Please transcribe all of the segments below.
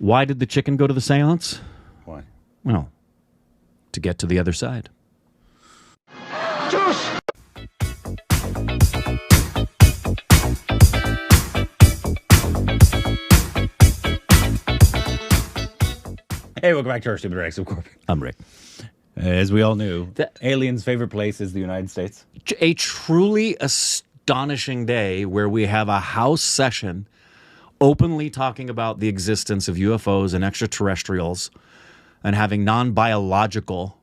Why did the chicken go to the seance? Why? Well, to get to the other side. Juice! Hey, welcome back to our Stupid Rex of Corbin. I'm Rick. As we all knew, aliens' favorite place is the United States. A truly astonishing day where we have a House session openly talking about the existence of UFOs and extraterrestrials and having non-biological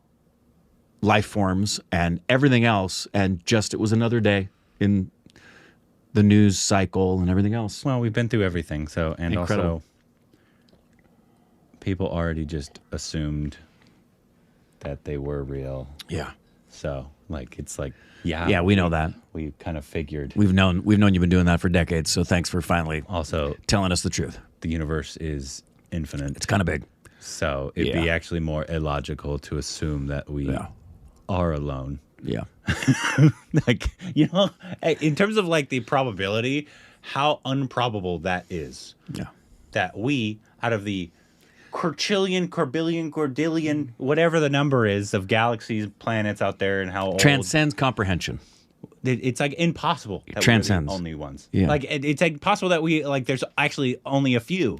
life forms and everything else. And just, it was another day in the news cycle and everything else. Well, we've been through everything, so, and Incredible. also people already just assumed that they were real. Yeah. So, like, it's like, yeah. Yeah, we know that. We kind of figured. We've known you've been doing that for decades, so thanks for finally Also, telling us the truth. the universe is infinite. It's kind of big. So it'd be actually more illogical to assume that we are alone. Yeah. Like, you know, in terms of like the probability, how improbable that is. Yeah. That we, out of the quadrillion, gordillion, whatever the number is of galaxies, planets out there, and how old, Transcends comprehension. it's like impossible that Transcends. we're the only ones. Yeah. Like it's like possible that we like there's actually only a few.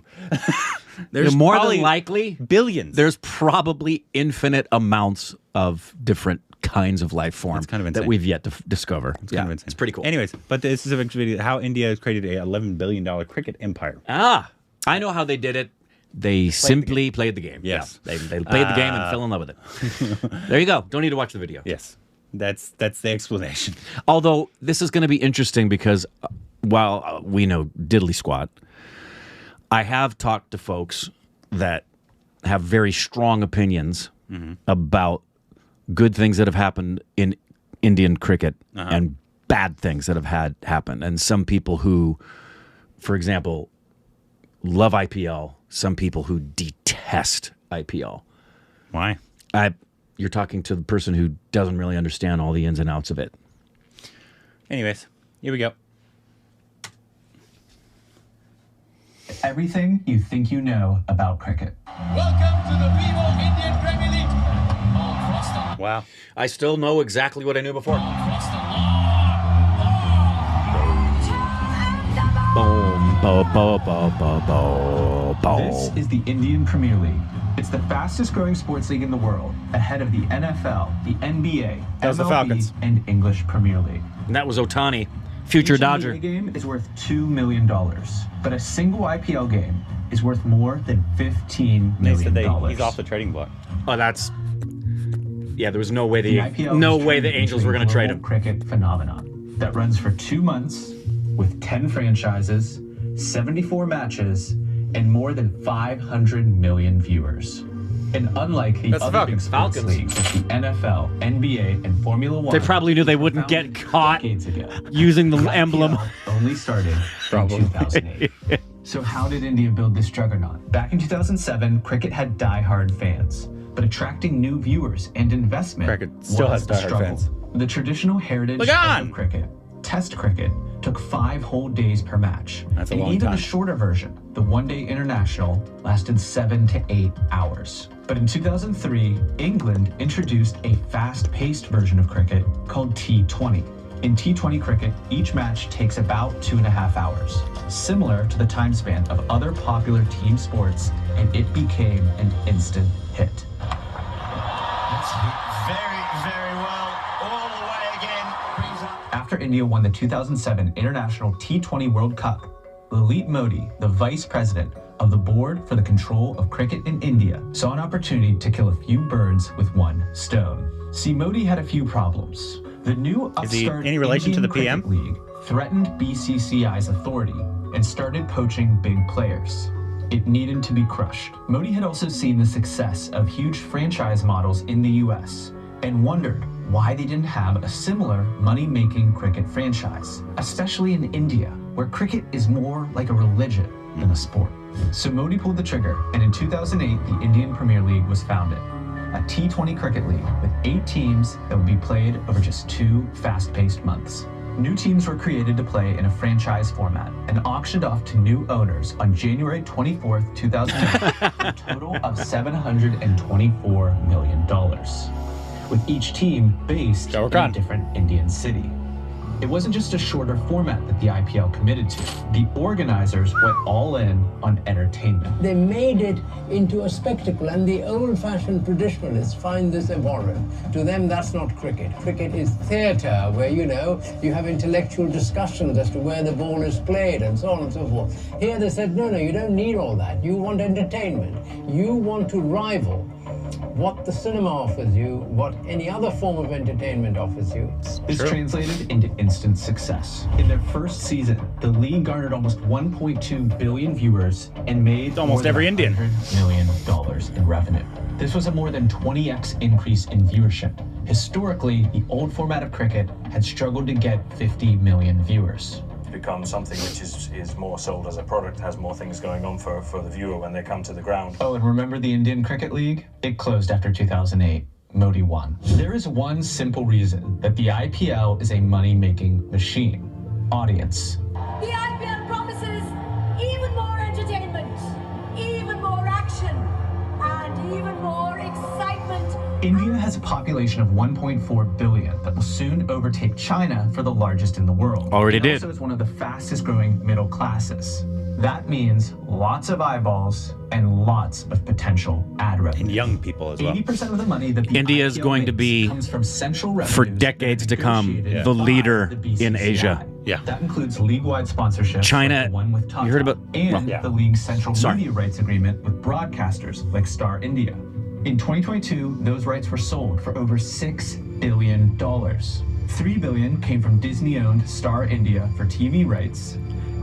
There's more probably than likely billions. There's probably infinite amounts of different kinds of life form It's kind of that insane. we've yet to discover. It's kind of insane. It's pretty cool. Anyways, but this is a video how India has created a $11 billion cricket empire. I know how they did it. They simply played the game. Yes. Yeah. They played the game and fell in love with it. There you go. Don't need to watch the video. Yes. That's the explanation. Although this is going to be interesting because while we know diddly squat, I have talked to folks that have very strong opinions about good things that have happened in Indian cricket and bad things that have had happen. And some people who, for example, love IPL, some people who detest IPL. Why? You're talking to the person who doesn't really understand all the ins and outs of it. Anyways, here we go. Everything you think you know about cricket. Welcome to the Vivo Indian Premier League. Wow. I still know exactly what I knew before. Boom, bo, bo, bo, bo, bo, bo. This is the Indian Premier League. It's the fastest growing sports league in the world, ahead of the NFL, the NBA, That was the MLB, Falcons. and English Premier League. And that was Otani, future Each Dodger. NBA game is worth $2 million, but a single IPL game is worth more than $15 They said million. he's off the trading block. Oh, that's... Yeah, there was no way The the IPL is Angels into were a going to trade global him. cricket phenomenon that runs for 2 months with 10 franchises, 74 matches, and more than 500 million viewers. And unlike the That's the other big Falcons. sports Falcons. leagues like the NFL, NBA, and Formula One, They probably knew they wouldn't get founded caught decades ago. using the The emblem. IPL only started in 2008. So how did India build this juggernaut? Back in 2007, cricket had die-hard fans, but attracting new viewers and investment Cricket still was has the die-hard struggle. fans. The traditional heritage Look on! of cricket, Test cricket, took 5 whole days per match. That's a and long even time. the shorter version, the one-day international, lasted 7 to 8 hours. But in 2003, England introduced a fast-paced version of cricket called T20. In T20 cricket, each match takes about 2.5 hours, similar to the time span of other popular team sports, and it became an instant hit. That's very, very well. All the way again. Brings up. After India won the 2007 International T20 World Cup, Lalit Modi, the vice president of the Board for the Control of Cricket in India, saw an opportunity to kill a few birds with one stone. See, Modi had a few problems. The new Is he upstart any relation to Indian the PM? Cricket League threatened BCCI's authority and started poaching big players. It needed to be crushed. Modi had also seen the success of huge franchise models in the US and wondered why they didn't have a similar money-making cricket franchise, especially in India, where cricket is more like a religion than a sport. So Modi pulled the trigger, and in 2008, the Indian Premier League was founded, a T20 cricket league with 8 teams that would be played over just 2 fast-paced months. New teams were created to play in a franchise format and auctioned off to new owners on January 24th, 2008, for a total of $724 million, with each team based in a different Indian city. It wasn't just a shorter format that the IPL committed to. The organizers went all in on entertainment. They made it into a spectacle, and the old-fashioned traditionalists find this abhorrent. To them, that's not cricket. Cricket is theatre, where, you have intellectual discussions as to where the ball is played and so on and so forth. Here they said, no, you don't need all that. You want entertainment. You want to rival what the cinema offers you, what any other form of entertainment offers you. This translated into instant success. In their first season, the league garnered almost 1.2 billion viewers and made almost every Indian $100 million in revenue. This was a more than 20x increase in viewership. Historically, the old format of cricket had struggled to get 50 million viewers. Become something which is more sold as a product, has more things going on for the viewer when they come to the ground. Oh, and remember the Indian Cricket League? It closed after 2008. Modi won. There is one simple reason that the IPL is a money-making machine: audience. The IPL promises even more entertainment, even more action, and even more excitement. India has a population of 1.4 billion that will soon overtake China for the largest in the world. Already did. It also is one of the fastest growing middle classes. That means lots of eyeballs and lots of potential ad revenue. And young people as well. 80% of the money that the India is IPL going to makes be, comes from central revenues for decades to come, negotiated the by leader the BCCI. in Asia. Yeah. That includes league-wide sponsorship, China, like the one with Tata, you heard about- and well, the league's central Sorry. media rights agreement with broadcasters like Star India. In 2022, those rights were sold for over $6 billion. $3 billion came from Disney-owned Star India for TV rights,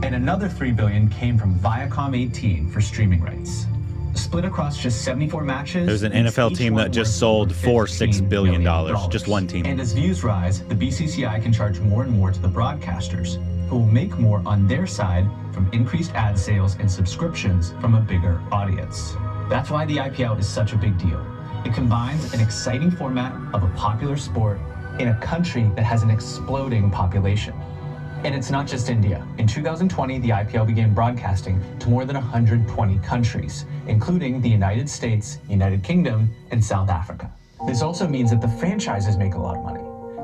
and another $3 billion came from Viacom 18 for streaming rights. Split across just 74 matches. There's an makes NFL each team one that just worth sold over for $6 billion. million. Just one team. And as views rise, the BCCI can charge more and more to the broadcasters, who will make more on their side from increased ad sales and subscriptions from a bigger audience. That's why the IPL is such a big deal. It combines an exciting format of a popular sport in a country that has an exploding population. And it's not just India. In 2020, the IPL began broadcasting to more than 120 countries, including the United States, United Kingdom, and South Africa. This also means that the franchises make a lot of money.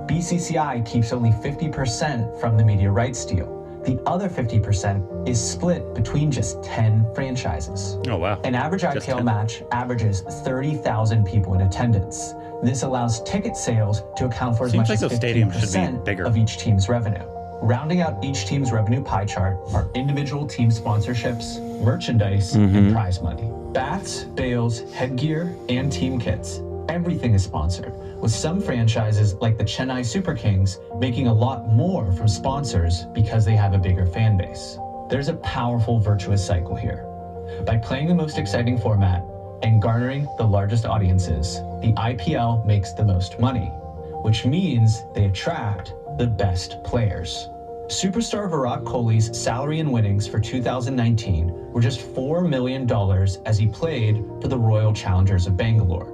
BCCI keeps only 50% from the media rights deal. The other 50% is split between just 10 franchises. Oh, wow. An average Just IPL 10. match averages 30,000 people in attendance. This allows ticket sales to account for as Seems much like as those stadiums should be 15% bigger. of each team's revenue. Rounding out each team's revenue pie chart are individual team sponsorships, merchandise, and prize money. Bats, bails, headgear, and team kits. Everything is sponsored, with some franchises like the Chennai Super Kings making a lot more from sponsors because they have a bigger fan base. There's a powerful virtuous cycle here. By playing the most exciting format and garnering the largest audiences, the IPL makes the most money, which means they attract the best players. Superstar Virat Kohli's salary and winnings for 2019 were just $4 million as he played for the Royal Challengers of Bangalore.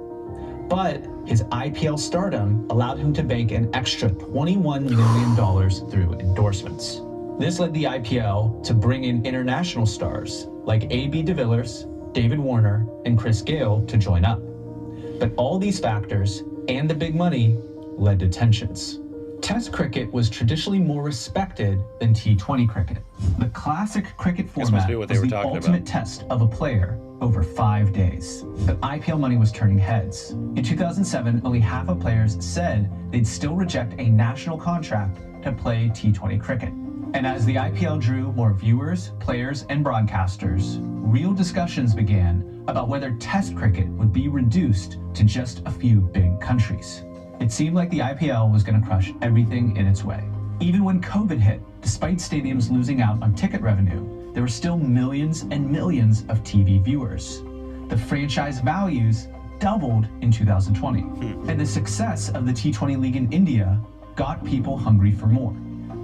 But his IPL stardom allowed him to bank an extra $21 million through endorsements. This led the IPL to bring in international stars like A.B. de Villiers, David Warner, and Chris Gale to join up. But all these factors and the big money led to tensions. Test cricket was traditionally more respected than T20 cricket. The classic cricket must format be what they was were the talking ultimate about. test of a player over 5 days. But IPL money was turning heads. In 2007, only half of players said they'd still reject a national contract to play T20 cricket. And as the IPL drew more viewers, players, and broadcasters, real discussions began about whether Test cricket would be reduced to just a few big countries. It seemed like the IPL was going to crush everything in its way. Even when COVID hit, despite stadiums losing out on ticket revenue, there were still millions and millions of TV viewers. The franchise values doubled in 2020. And the success of the T20 League in India got people hungry for more.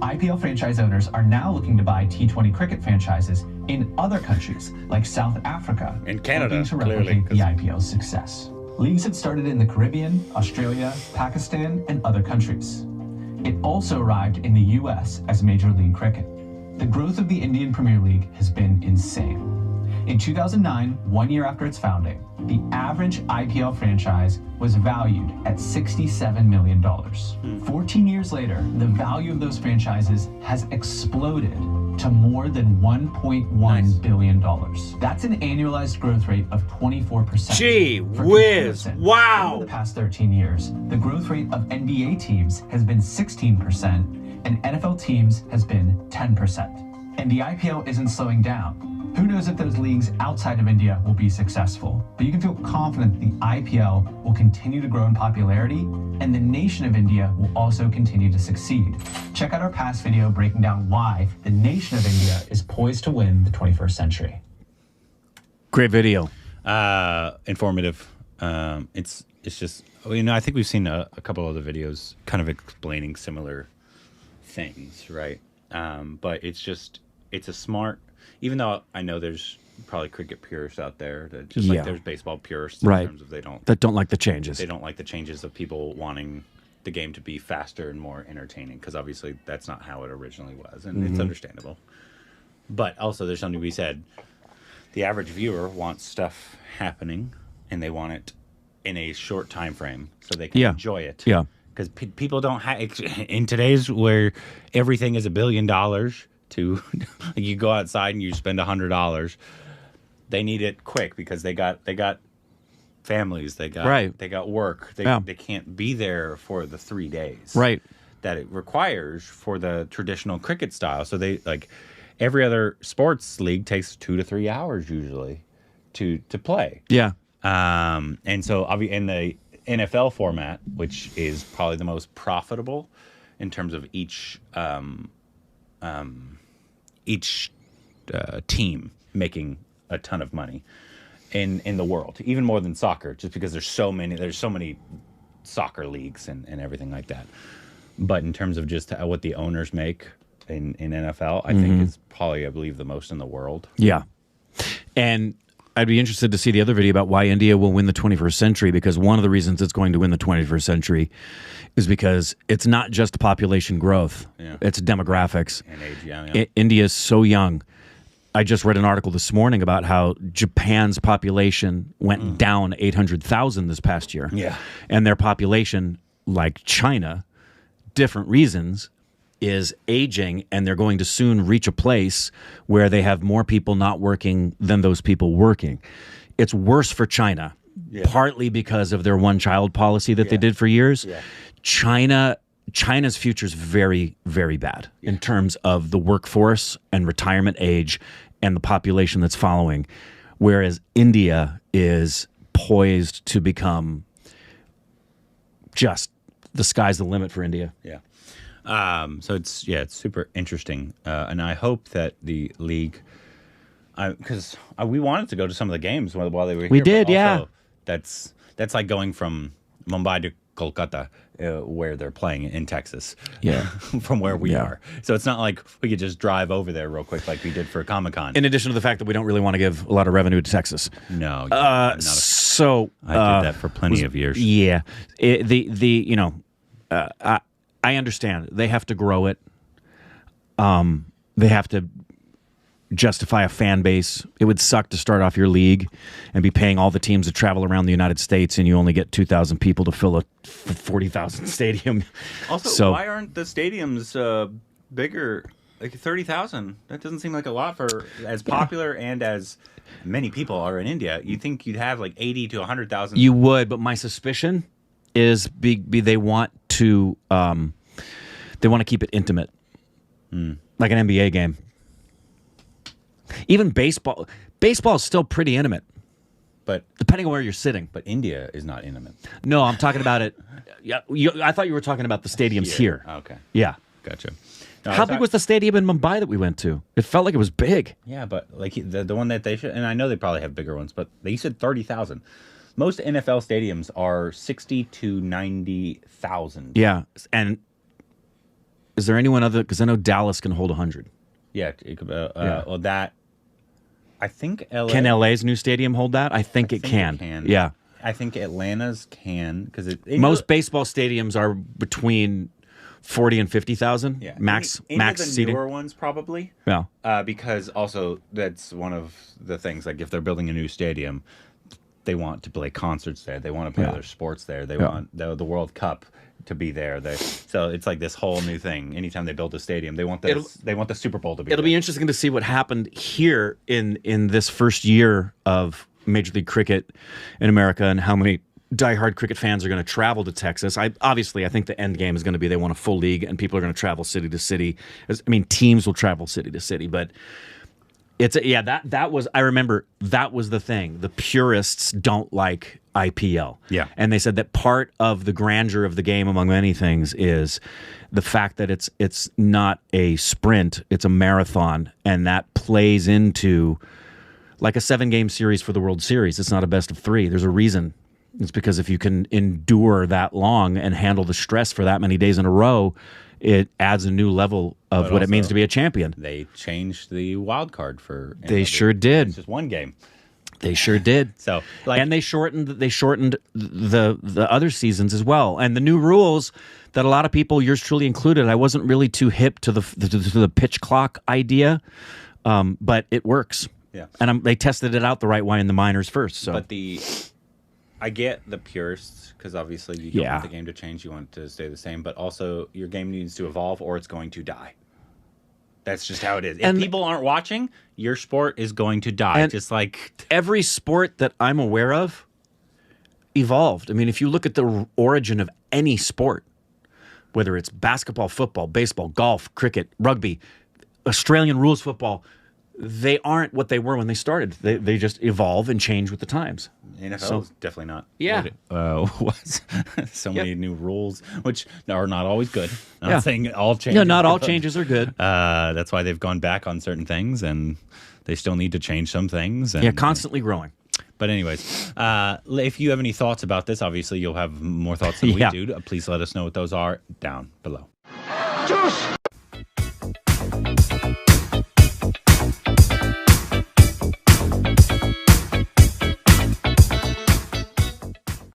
IPL franchise owners are now looking to buy T20 cricket franchises in other countries like South Africa, And Canada, hoping to clearly, replicate the IPL's success. Leagues had started in the Caribbean, Australia, Pakistan, and other countries. It also arrived in the US as Major League Cricket. The growth of the Indian Premier League has been insane. In 2009, 1 year after its founding, the average IPL franchise was valued at $67 million. 14 years later, the value of those franchises has exploded to more than $1.1 billion. That's an annualized growth rate of 24%. Gee For whiz, comparison, wow. Over the past 13 years, the growth rate of NBA teams has been 16%, and NFL teams has been 10%. And the IPL isn't slowing down. Who knows if those leagues outside of India will be successful, but you can feel confident that the IPL will continue to grow in popularity, and the nation of India will also continue to succeed. Check out our past video breaking down why the nation of India is poised to win the 21st century. Great video. Informative. It's just, I think we've seen a couple other videos kind of explaining similar things, right? But it's a smart, even though I know there's probably cricket purists out there that just like there's baseball purists in terms of that don't like the changes. They don't like the changes of people wanting the game to be faster and more entertaining, because obviously that's not how it originally was, and it's understandable. But also there's something to be said. The average viewer wants stuff happening, and they want it in a short time frame so they can enjoy it. Yeah. Because people don't have, in today's where everything is $1 billion, to you go outside and you spend $100, they need it quick because they got families, they got work, they can't be there for the 3 days that it requires for the traditional cricket style. So they, like every other sports league, takes 2 to 3 hours usually to play. And so in the NFL format, which is probably the most profitable in terms of each team making a ton of money in the world, even more than soccer, just because there's so many soccer leagues and everything like that. But in terms of just what the owners make in NFL, I think it's probably, I believe, the most in the world. Yeah. And I'd be interested to see the other video about why India will win the 21st century, because one of the reasons it's going to win the 21st century is because it's not just population growth. It's demographics. And age, India is so young. I just read an article this morning about how Japan's population went down 800,000 this past year. And their population, like China, different reasons, is aging, and they're going to soon reach a place where they have more people not working than those people working. It's worse for China, partly because of their one-child policy that they did for years. China's future is very, very bad in terms of the workforce and retirement age and the population that's following, whereas India is poised to become just the sky's the limit for India. So it's super interesting, and I hope that the league, because we wanted to go to some of the games while they were here. We did, That's like going from Mumbai to Kolkata, where they're playing in Texas, from where we are. So it's not like we could just drive over there real quick like we did for Comic-Con. In addition to the fact that we don't really want to give a lot of revenue to Texas. No. So I did that for plenty of years. Yeah. I understand. They have to grow it. They have to justify a fan base. It would suck to start off your league and be paying all the teams to travel around the United States, and you only get 2,000 people to fill a 40,000 stadium. Also, why aren't the stadiums bigger? Like 30,000. That doesn't seem like a lot for as popular and as many people are in India. You think you'd have like 80 to 100,000. You would, but my suspicion is they want to keep it intimate, like an NBA game. Even baseball is still pretty intimate, but depending on where you're sitting. But India is not intimate. No, I'm talking about it. I thought you were talking about the stadiums here. Okay. Yeah. Gotcha. How big was the stadium in Mumbai that we went to? It felt like it was big. Yeah, but like the one that they should, and I know they probably have bigger ones, but they said 30,000. Most NFL stadiums are 60 to 90,000. Yeah, and is there anyone other? Because I know Dallas can hold 100. Yeah, well, that I think LA can LA's new stadium hold that. I think it can. Yeah, I think Atlanta's can, because most baseball stadiums are between 40 and 50,000 Yeah, max any max of the seating. newer ones probably. Yeah. Because also that's one of the things. Like if they're building a new stadium, they want to play concerts there. They want to play Yeah. other sports there. They Yeah. want the World Cup to be there. So it's like this whole new thing. Anytime they build a stadium, they want the Super Bowl to be. It'll there. be interesting to see what happened here in this first year of Major League Cricket in America and how many diehard cricket fans are going to travel to Texas. I think the end game is going to be they want a full league and people are going to travel city to city. Teams will travel city to city, but that was, I remember that was the thing. The purists don't like IPL. Yeah. And they said that part of the grandeur of the game, among many things, is the fact that it's not a sprint, it's a marathon, and that plays into like a 7-game series for the World Series. It's not a best of 3. There's a reason. It's because if you can endure that long and handle the stress for that many days in a row, it adds a new level of But what it means also, to be a champion. They changed the wild card for. They sure did. It's just one game. They sure did. So, like, and they shortened the other seasons as well. And the new rules that a lot of people, yours truly included, I wasn't really too hip to the pitch clock idea, but it works. Yeah. And they tested it out the right way in the minors first. So, but I get the purists because obviously you don't Yeah. want the game to change, you want it to stay the same, but also your game needs to evolve or it's going to die. That's just how it is. If And- people aren't watching, your sport is going to die. And- Just like every sport that I'm aware of evolved. I mean, if you look at the origin of any sport, whether it's basketball, football, baseball, golf, cricket, rugby, Australian rules football, they aren't what they were when they started. They just evolve and change with the times. NFL is definitely not. Yeah. What it was. So many new rules, which are not always good. I'm Yeah. not saying all changes. No, not are all good. changes are good. That's why they've gone back on certain things, and they still need to change some things. And, Yeah, constantly growing. But anyways, if you have any thoughts about this, obviously you'll have more thoughts than Yeah. we do. Please let us know what those are down below. Juice!